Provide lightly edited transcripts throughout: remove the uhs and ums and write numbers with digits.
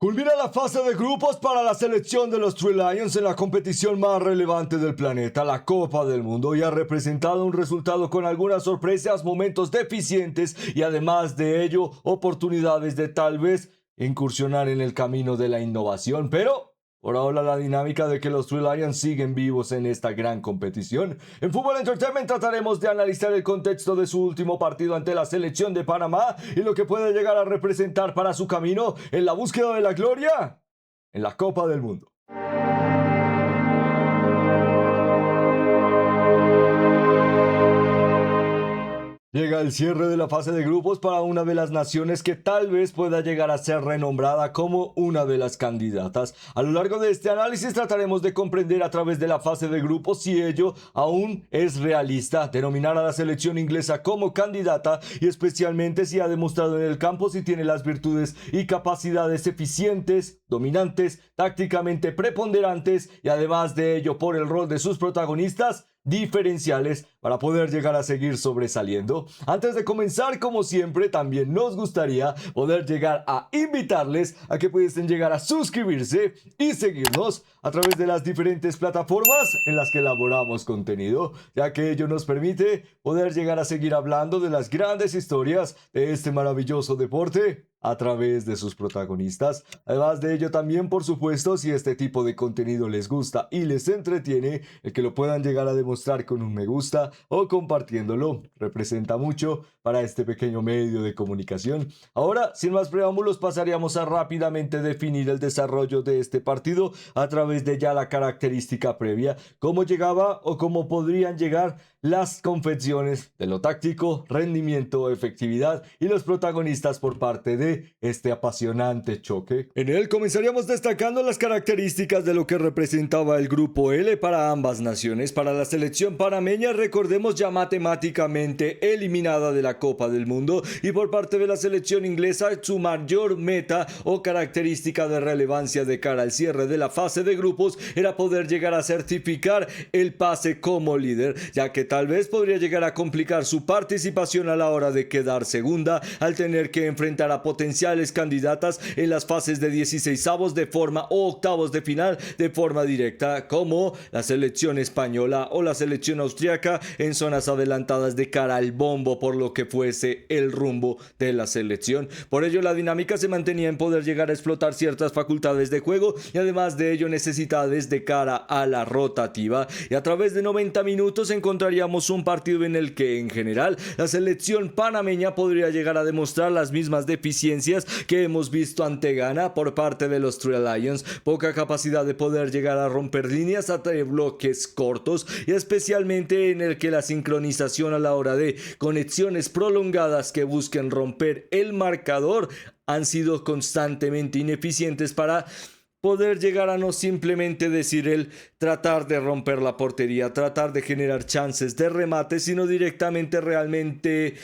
Culmina la fase de grupos para la selección de los Three Lions en la competición más relevante del planeta, la Copa del Mundo, y ha representado un resultado con algunas sorpresas, momentos deficientes y además de ello oportunidades de tal vez incursionar en el camino de la innovación, pero por ahora la dinámica de que los Three Lions siguen vivos en esta gran competición. En Fútbol Entertainment trataremos de analizar el contexto de su último partido ante la selección de Panamá y lo que puede llegar a representar para su camino en la búsqueda de la gloria en la Copa del Mundo. Llega el cierre de la fase de grupos para una de las naciones que tal vez pueda llegar a ser renombrada como una de las candidatas. A lo largo de este análisis trataremos de comprender a través de la fase de grupos si ello aún es realista, denominar a la selección inglesa como candidata y especialmente si ha demostrado en el campo si tiene las virtudes y capacidades eficientes, dominantes, tácticamente preponderantes y además de ello por el rol de sus protagonistas diferenciales para poder llegar a seguir sobresaliendo. Antes de comenzar, como siempre, también nos gustaría poder llegar a invitarles a que pudiesen llegar a suscribirse y seguirnos a través de las diferentes plataformas en las que elaboramos contenido, ya que ello nos permite poder llegar a seguir hablando de las grandes historias de este maravilloso deporte a través de sus protagonistas. Además de ello también, por supuesto, si este tipo de contenido les gusta y les entretiene, el que lo puedan llegar a demostrar con un me gusta o compartiéndolo representa mucho para este pequeño medio de comunicación. Ahora, sin más preámbulos, pasaríamos a rápidamente definir el desarrollo de este partido a través de ya la característica previa, cómo llegaba o cómo podrían llegar las confecciones de lo táctico, rendimiento, efectividad y los protagonistas por parte de este apasionante choque. En él comenzaríamos destacando las características de lo que representaba el grupo L para ambas naciones. Para la selección panameña, recordemos, ya matemáticamente eliminada de la Copa del Mundo, y por parte de la selección inglesa, su mayor meta o característica de relevancia de cara al cierre de la fase de grupos era poder llegar a certificar el pase como líder, ya que tal vez podría llegar a complicar su participación a la hora de quedar segunda al tener que enfrentar a potenciales candidatas en las fases de 16avos de forma o octavos de final de forma directa, como la selección española o la selección austriaca en zonas adelantadas de cara al bombo por lo que fuese el rumbo de la selección. Por ello la dinámica se mantenía en poder llegar a explotar ciertas facultades de juego y además de ello necesidades de cara a la rotativa, y a través de 90 minutos encontraríamos un partido en el que en general la selección panameña podría llegar a demostrar las mismas deficiencias que hemos visto ante Ghana por parte de los Three Lions: poca capacidad de poder llegar a romper líneas ante bloques cortos y especialmente en el que la sincronización a la hora de conexiones prolongadas que busquen romper el marcador han sido constantemente ineficientes para poder llegar a no simplemente decir el tratar de romper la portería, tratar de generar chances de remate, sino directamente realmente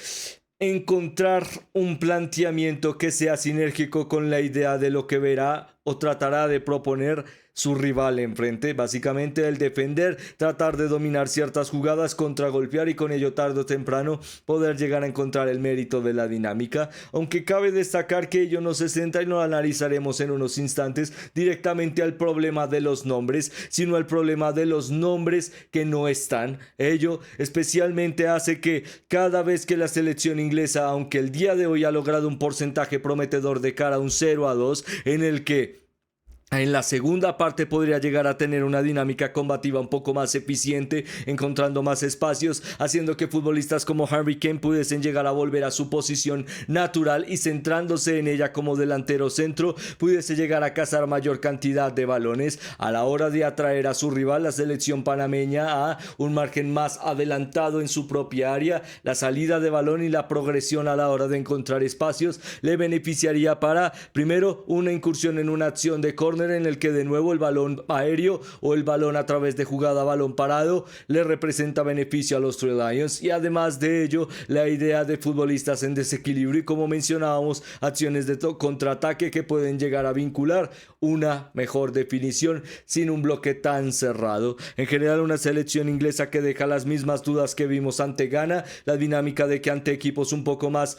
encontrar un planteamiento que sea sinérgico con la idea de lo que verá o tratará de proponer su rival enfrente. Básicamente el defender, tratar de dominar ciertas jugadas, contragolpear y con ello tarde o temprano poder llegar a encontrar el mérito de la dinámica, aunque cabe destacar que ello no se centra, y lo analizaremos en unos instantes, directamente al problema de los nombres, sino al problema de los nombres que no están. Ello especialmente hace que cada vez que la selección inglesa, aunque el día de hoy ha logrado un porcentaje prometedor de cara a un 0-2, en el que en la segunda parte podría llegar a tener una dinámica combativa un poco más eficiente, encontrando más espacios, haciendo que futbolistas como Harry Kane pudiesen llegar a volver a su posición natural y centrándose en ella como delantero centro, pudiese llegar a cazar mayor cantidad de balones a la hora de atraer a su rival, la selección panameña, a un margen más adelantado en su propia área. La salida de balón y la progresión a la hora de encontrar espacios le beneficiaría para, primero, una incursión en una acción de córner en el que de nuevo el balón aéreo o el balón a través de jugada a balón parado le representa beneficio a los Three Lions, y además de ello la idea de futbolistas en desequilibrio y, como mencionábamos, acciones de contraataque que pueden llegar a vincular una mejor definición sin un bloque tan cerrado. En general, una selección inglesa que deja las mismas dudas que vimos ante Ghana, la dinámica de que ante equipos un poco más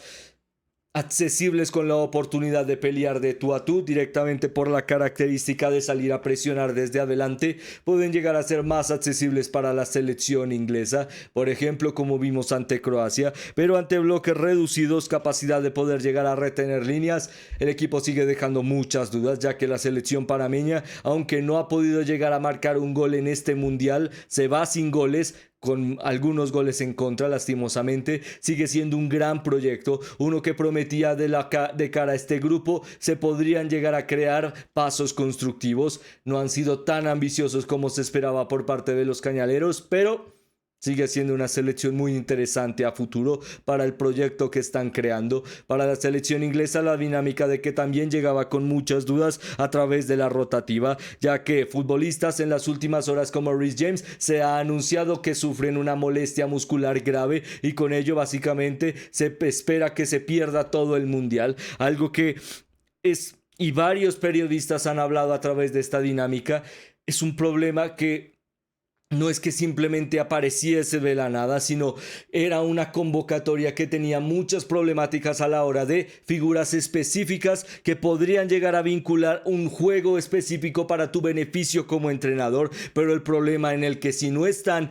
accesibles con la oportunidad de pelear de tú a tú directamente por la característica de salir a presionar desde adelante, pueden llegar a ser más accesibles para la selección inglesa, por ejemplo como vimos ante Croacia, pero ante bloques reducidos, capacidad de poder llegar a retener líneas, el equipo sigue dejando muchas dudas, ya que la selección panameña, aunque no ha podido llegar a marcar un gol en este mundial, se va sin goles, con algunos goles en contra, lastimosamente. Sigue siendo un gran proyecto, uno que prometía de cara a este grupo se podrían llegar a crear pasos constructivos. No han sido tan ambiciosos como se esperaba por parte de los cañaleros, pero sigue siendo una selección muy interesante a futuro para el proyecto que están creando. Para la selección inglesa, la dinámica de que también llegaba con muchas dudas a través de la rotativa, ya que futbolistas en las últimas horas como Reece James se ha anunciado que sufren una molestia muscular grave y con ello básicamente se espera que se pierda todo el mundial, algo que es, y varios periodistas han hablado a través de esta dinámica, es un problema que no es que simplemente apareciese de la nada, sino era una convocatoria que tenía muchas problemáticas a la hora de figuras específicas que podrían llegar a vincular un juego específico para tu beneficio como entrenador, pero el problema en el que si no están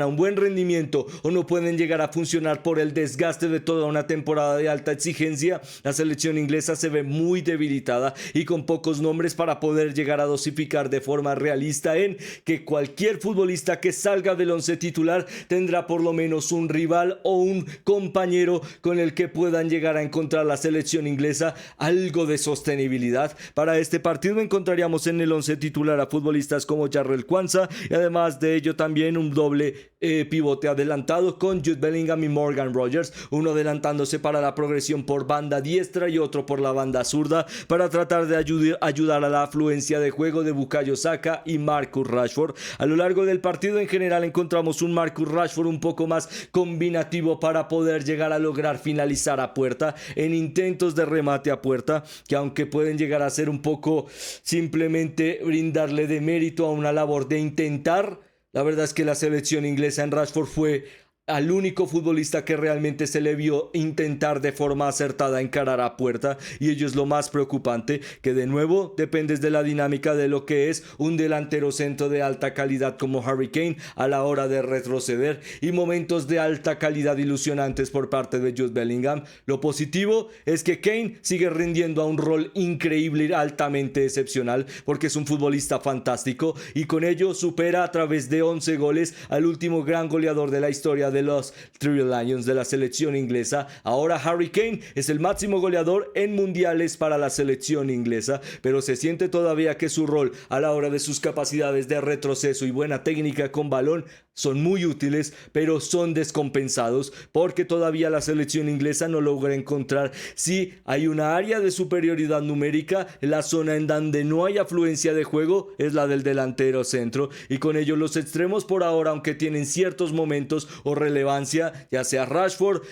a un buen rendimiento o no pueden llegar a funcionar por el desgaste de toda una temporada de alta exigencia, la selección inglesa se ve muy debilitada y con pocos nombres para poder llegar a dosificar de forma realista en que cualquier futbolista que salga del once titular tendrá por lo menos un rival o un compañero con el que puedan llegar a encontrar la selección inglesa algo de sostenibilidad. Para este partido encontraríamos en el once titular a futbolistas como Jarrell Quansah y además de ello también un doble pivote adelantado con Jude Bellingham y Morgan Rogers, uno adelantándose para la progresión por banda diestra y otro por la banda zurda para tratar de ayudar a la afluencia de juego de Bukayo Saka y Marcus Rashford. A lo largo del partido en general encontramos un Marcus Rashford un poco más combinativo para poder llegar a lograr finalizar a puerta en intentos de remate a puerta, que aunque pueden llegar a ser un poco simplemente brindarle de mérito a una labor de intentar, la verdad es que la selección inglesa en Rashford fue al único futbolista que realmente se le vio intentar de forma acertada encarar a puerta, y ello es lo más preocupante, que de nuevo dependes de la dinámica de lo que es un delantero centro de alta calidad como Harry Kane a la hora de retroceder y momentos de alta calidad ilusionantes por parte de Jude Bellingham. Lo positivo es que Kane sigue rindiendo a un rol increíble y altamente excepcional porque es un futbolista fantástico y con ello supera a través de 11 goles al último gran goleador de la historia de los Three Lions de la selección inglesa. Ahora Harry Kane es el máximo goleador en mundiales para la selección inglesa, pero se siente todavía que su rol a la hora de sus capacidades de retroceso y buena técnica con balón son muy útiles, pero son descompensados porque todavía la selección inglesa no logra encontrar si hay una área de superioridad numérica. La zona en donde no hay afluencia de juego es la del delantero centro, y con ello los extremos por ahora, aunque tienen ciertos momentos o relevancia, ya sea Rashford,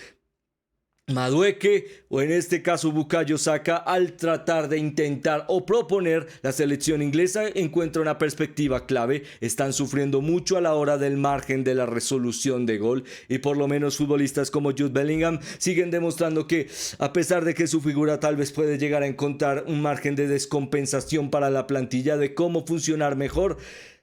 Madueke o en este caso Bukayo Saka, al tratar de intentar o proponer, la selección inglesa encuentra una perspectiva clave. Están sufriendo mucho a la hora del margen de la resolución de gol, y por lo menos futbolistas como Jude Bellingham siguen demostrando que a pesar de que su figura tal vez puede llegar a encontrar un margen de descompensación para la plantilla de cómo funcionar mejor,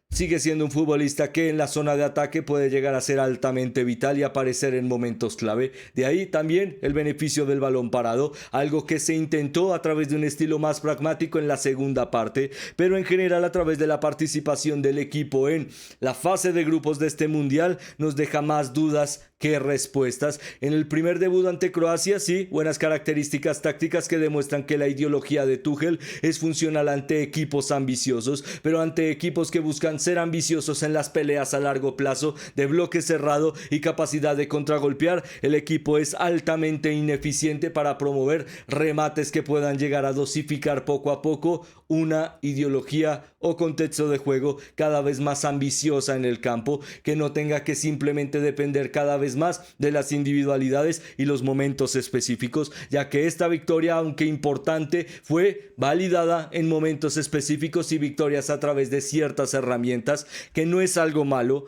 sigue siendo un futbolista que en la zona de ataque puede llegar a ser altamente vital y aparecer en momentos clave. De ahí también el beneficio del balón parado, algo que se intentó a través de un estilo más pragmático en la segunda parte, pero en general a través de la participación del equipo en la fase de grupos de este mundial nos deja más dudas que respuestas. En el primer debut ante Croacia, sí, buenas características tácticas que demuestran que la ideología de Tuchel es funcional ante equipos ambiciosos, pero ante equipos que buscan ser ambiciosos en las peleas a largo plazo, de bloque cerrado y capacidad de contragolpear, el equipo es altamente ineficiente para promover remates que puedan llegar a dosificar poco a poco una ideología o contexto de juego cada vez más ambiciosa en el campo, que no tenga que simplemente depender cada vez más de las individualidades y los momentos específicos, ya que esta victoria, aunque importante, fue validada en momentos específicos y victorias a través de ciertas herramientas, que no es algo malo.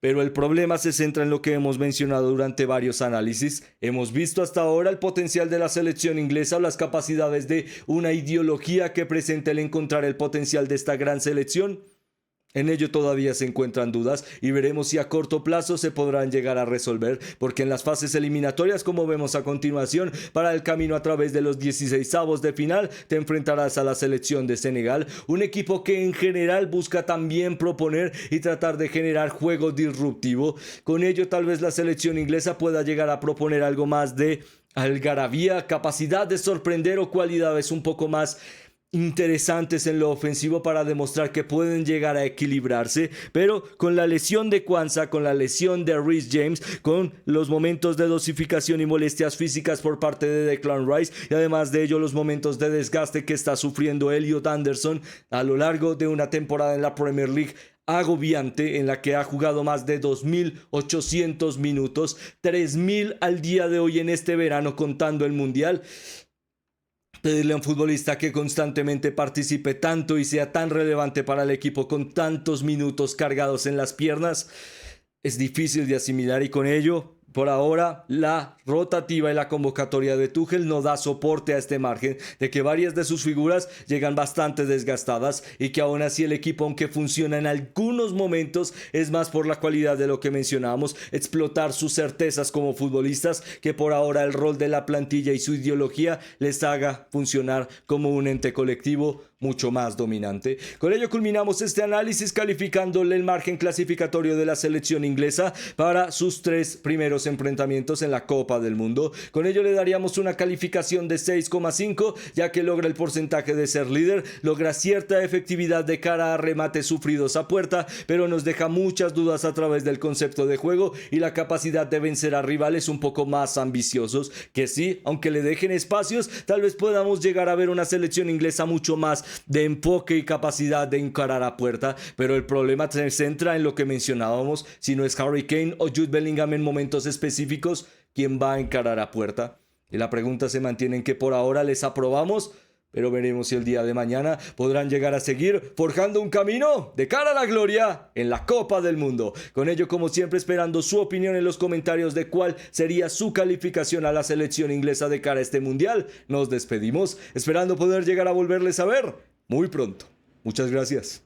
Pero el problema se centra en lo que hemos mencionado durante varios análisis. Hemos visto hasta ahora el potencial de la selección inglesa o las capacidades de una ideología que presenta el encontrar el potencial de esta gran selección. En ello todavía se encuentran dudas y veremos si a corto plazo se podrán llegar a resolver, porque en las fases eliminatorias, como vemos a continuación, para el camino a través de los 16avos de final, te enfrentarás a la selección de Senegal, un equipo que en general busca también proponer y tratar de generar juego disruptivo. Con ello tal vez la selección inglesa pueda llegar a proponer algo más de algarabía, capacidad de sorprender o cualidades un poco más interesantes en lo ofensivo para demostrar que pueden llegar a equilibrarse, pero con la lesión de Kwanzaa, con la lesión de Reece James, con los momentos de dosificación y molestias físicas por parte de Declan Rice y además de ello los momentos de desgaste que está sufriendo Elliot Anderson a lo largo de una temporada en la Premier League agobiante en la que ha jugado más de 2.800 minutos, 3.000 al día de hoy en este verano contando el Mundial. Pedirle a un futbolista que constantemente participe tanto y sea tan relevante para el equipo con tantos minutos cargados en las piernas es difícil de asimilar y con ello, por ahora, la rotativa y la convocatoria de Tuchel no da soporte a este margen de que varias de sus figuras llegan bastante desgastadas y que aún así el equipo, aunque funciona en algunos momentos, es más por la cualidad de lo que mencionábamos, explotar sus certezas como futbolistas, que por ahora el rol de la plantilla y su ideología les haga funcionar como un ente colectivo mucho más dominante. Con ello culminamos este análisis calificándole el margen clasificatorio de la selección inglesa para sus 3 primeros enfrentamientos en la Copa del Mundo. Con ello le daríamos una calificación de 6,5, ya que logra el porcentaje de ser líder, logra cierta efectividad de cara a remates sufridos a puerta, pero nos deja muchas dudas a través del concepto de juego y la capacidad de vencer a rivales un poco más ambiciosos, que sí, aunque le dejen espacios, tal vez podamos llegar a ver una selección inglesa mucho más de enfoque y capacidad de encarar a puerta, pero el problema se centra en lo que mencionábamos: si no es Harry Kane o Jude Bellingham en momentos específicos, ¿quién va a encarar a puerta? Y la pregunta se mantiene en que por ahora les aprobamos, pero veremos si el día de mañana podrán llegar a seguir forjando un camino de cara a la gloria en la Copa del Mundo. Con ello, como siempre, esperando su opinión en los comentarios de cuál sería su calificación a la selección inglesa de cara a este mundial. Nos despedimos, esperando poder llegar a volverles a ver muy pronto. Muchas gracias.